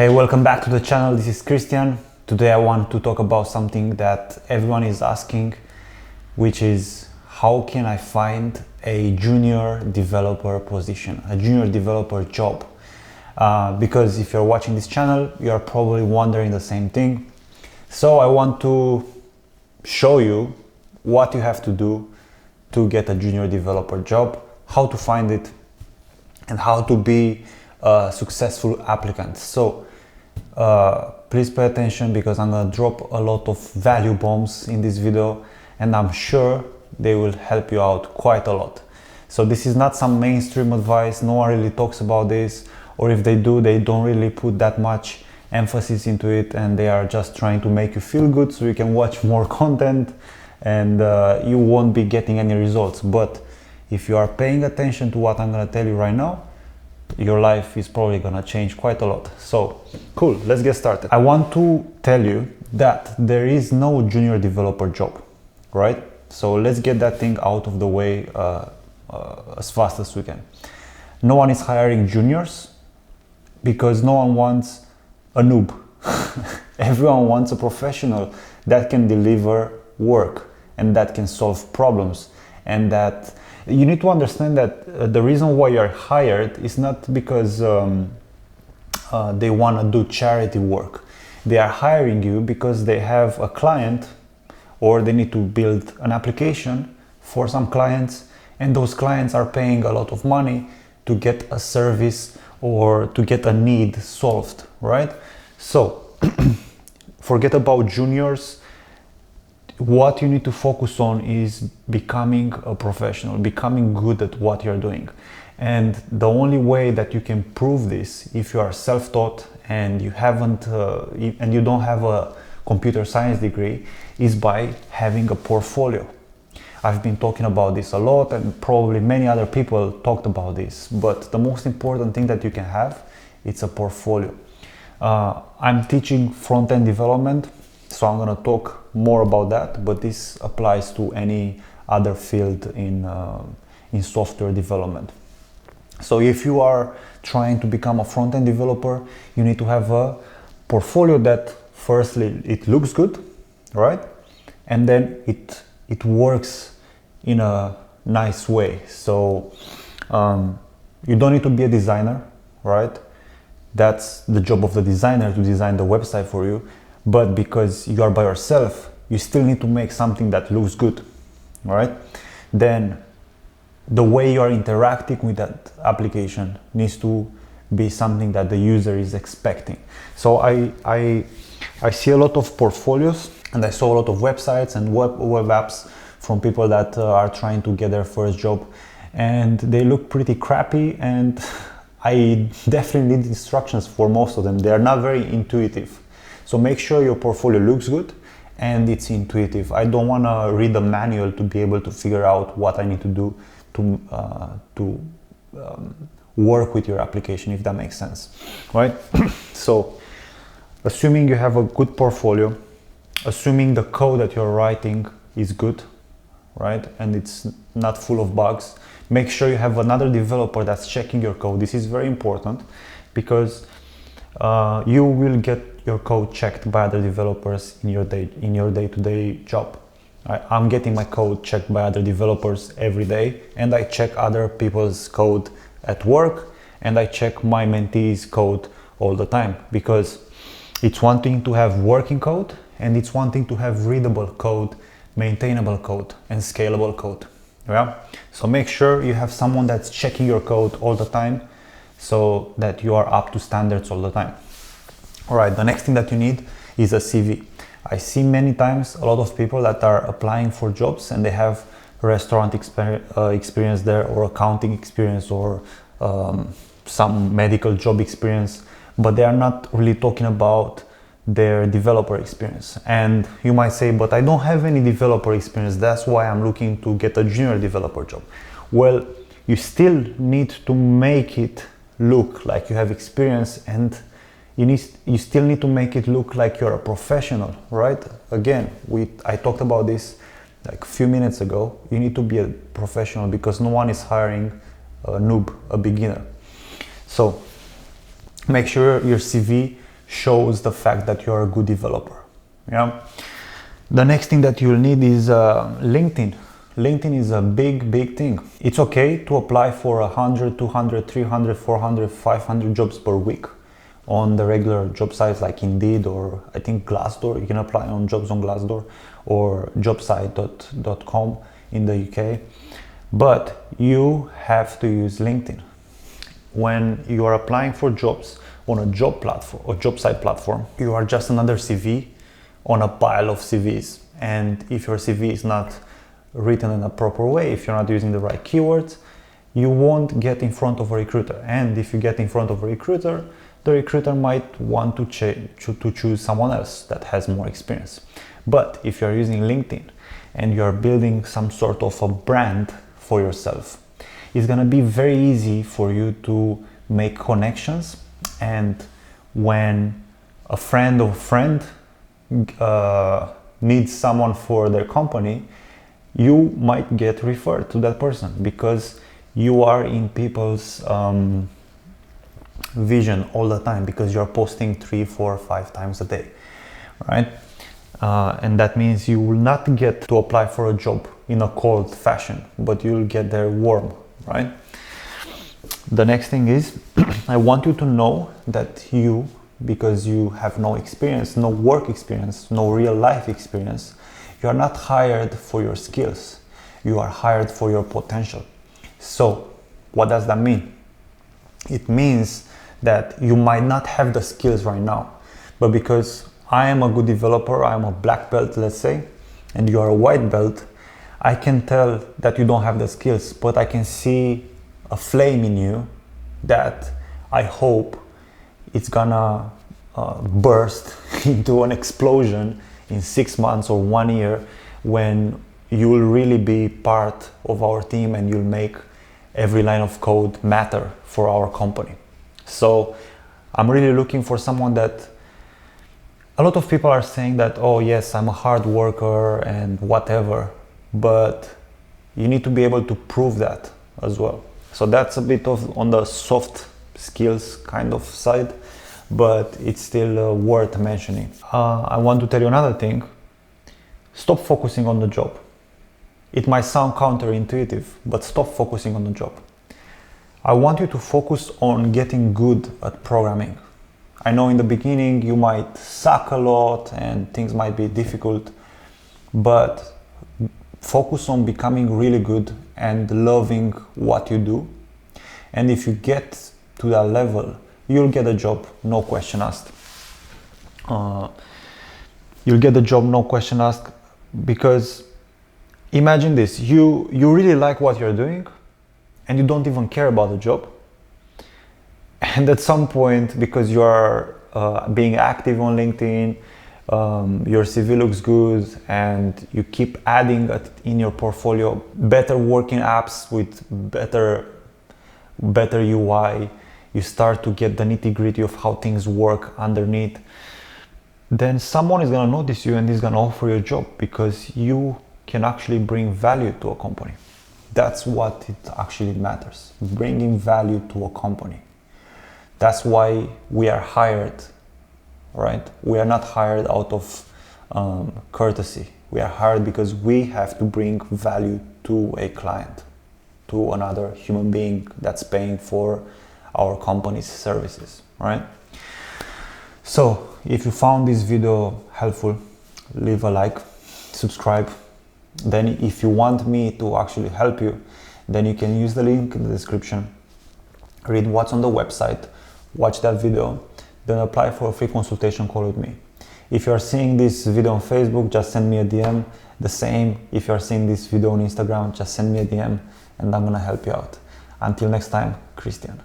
Hey, welcome back to the channel. This is Christian. Today I want to talk about something that everyone is asking, which is how can I find a junior developer position, a junior developer job? Because if you're watching this channel, you're probably wondering the same thing. So I want to show you what you have to do to get a junior developer job, how to find it, and how to be a successful applicant. So please pay attention, because I'm gonna drop a lot of value bombs in this video, and I'm sure they will help you out quite a lot. So this is not some mainstream advice. No one really talks about this, or if they do, they don't really put that much emphasis into it, and they are just trying to make you feel good so you can watch more content, and you won't be getting any results. But if you are paying attention to what I'm gonna tell you right now, your life is probably gonna change quite a lot. So cool, let's get started. I want to tell you that there is no junior developer job, right? So let's get that thing out of the way as fast as we can. No one is hiring juniors because no one wants a noob. Everyone wants a professional that can deliver work and that can solve problems, and that you need to understand that the reason why you're hired is not because they want to do charity work. They are hiring you because they have a client, or they need to build an application for some clients, and those clients are paying a lot of money to get a service or to get a need solved, right? So forget about juniors. What you need to focus on is becoming a professional, becoming good at what you're doing. And the only way that you can prove this, if you are self-taught and you haven't and you don't have a computer science degree, is by having a portfolio. I've been talking about this a lot, and probably many other people talked about this, but the most important thing that you can have, it's a portfolio. I'm teaching front-end development, so I'm going to talk more about that, but this applies to any other field in software development. So if you are trying to become a front-end developer, you need to have a portfolio that firstly it looks good, right? And then it works in a nice way. So you don't need to be a designer, right? That's the job of the designer, to design the website for you. But because you are by yourself, you still need to make something that looks good, right? Then the way you are interacting with that application needs to be something that the user is expecting. So I see a lot of portfolios, and I saw a lot of websites and web apps from people that are trying to get their first job, and they look pretty crappy, and I definitely need instructions for most of them. They are not very intuitive. So make sure your portfolio looks good and it's intuitive. I don't want to read the manual to be able to figure out what I need to do to work with your application, if that makes sense, right? So assuming you have a good portfolio, assuming the code that you're writing is good, right, and it's not full of bugs, make sure you have another developer that's checking your code. This is very important, because you will get your code checked by other developers in your day-to-day job. I'm getting my code checked by other developers every day, and I check other people's code at work, and I check my mentees' code all the time, because it's one thing to have working code, and it's one thing to have readable code, maintainable code, and scalable code. Yeah? So make sure you have someone that's checking your code all the time, so that you are up to standards all the time. All right, the next thing that you need is a CV. I see many times a lot of people that are applying for jobs, and they have restaurant experience there, or accounting experience, or some medical job experience, but they are not really talking about their developer experience. And you might say, but I don't have any developer experience, that's why I'm looking to get a junior developer job. Well, you still need to make it look like you have experience, and you still need to make it look like you're a professional, right? Again, I talked about this like a few minutes ago. You need to be a professional, because no one is hiring a noob, a beginner. So make sure your CV shows the fact that you're a good developer. Yeah. The next thing that you'll need is LinkedIn. LinkedIn is a big thing. It's okay to apply for 100, 200, 300, 400, 500 jobs per week on the regular job sites like Indeed, or I think Glassdoor. You can apply on jobs on Glassdoor or jobsite.com in the UK. But you have to use LinkedIn. When you are applying for jobs on a job platform or job site platform, you are just another CV on a pile of CVs. And if your CV is not written in a proper way, if you're not using the right keywords, you won't get in front of a recruiter. And if you get in front of a recruiter, the recruiter might want to choose someone else that has more experience. But if you're using LinkedIn and you're building some sort of a brand for yourself, it's gonna be very easy for you to make connections. And when a friend of a friend needs someone for their company, you might get referred to that person because you are in people's vision all the time, because you're posting 3, 4, 5 times a day, right? And that means you will not get to apply for a job in a cold fashion, but you'll get there warm, right? The next thing is, I want you to know that you, because you have no experience, no work experience, no real life experience, you are not hired for your skills. You are hired for your potential. So what does that mean? It means that you might not have the skills right now, but because I am a good developer, I am a black belt, let's say, and you are a white belt, I can tell that you don't have the skills, but I can see a flame in you that I hope it's gonna burst into an explosion in 6 months or 1 year, when you will really be part of our team and you'll make every line of code matter for our company. So I'm really looking for someone that, a lot of people are saying that, oh yes, I'm a hard worker and whatever, but you need to be able to prove that as well. So that's a bit of on the soft skills kind of side, but it's still worth mentioning. I want to tell you another thing. Stop focusing on the job. It might sound counterintuitive, but stop focusing on the job. I want you to focus on getting good at programming. I know in the beginning you might suck a lot and things might be difficult, but focus on becoming really good and loving what you do. And if you get to that level, you'll get a job, no question asked. You'll get the job, no question asked, because imagine this, you really like what you're doing and you don't even care about the job. And at some point, because you are being active on LinkedIn, your CV looks good and you keep adding in your portfolio better working apps with better UI, you start to get the nitty-gritty of how things work underneath, then someone is going to notice you and is going to offer you a job because you can actually bring value to a company. That's what it actually matters, bringing value to a company. That's why we are hired, right? We are not hired out of courtesy. We are hired because we have to bring value to a client, to another human being that's paying for our company's services, right? So if you found this video helpful, leave a like, subscribe. Then if you want me to actually help you, then you can use the link in the description, read what's on the website, watch that video, then apply for a free consultation call with me. If you are seeing this video on Facebook, just send me a DM. The same, if you are seeing this video on Instagram, just send me a DM and I'm gonna help you out. Until next time, Cristian.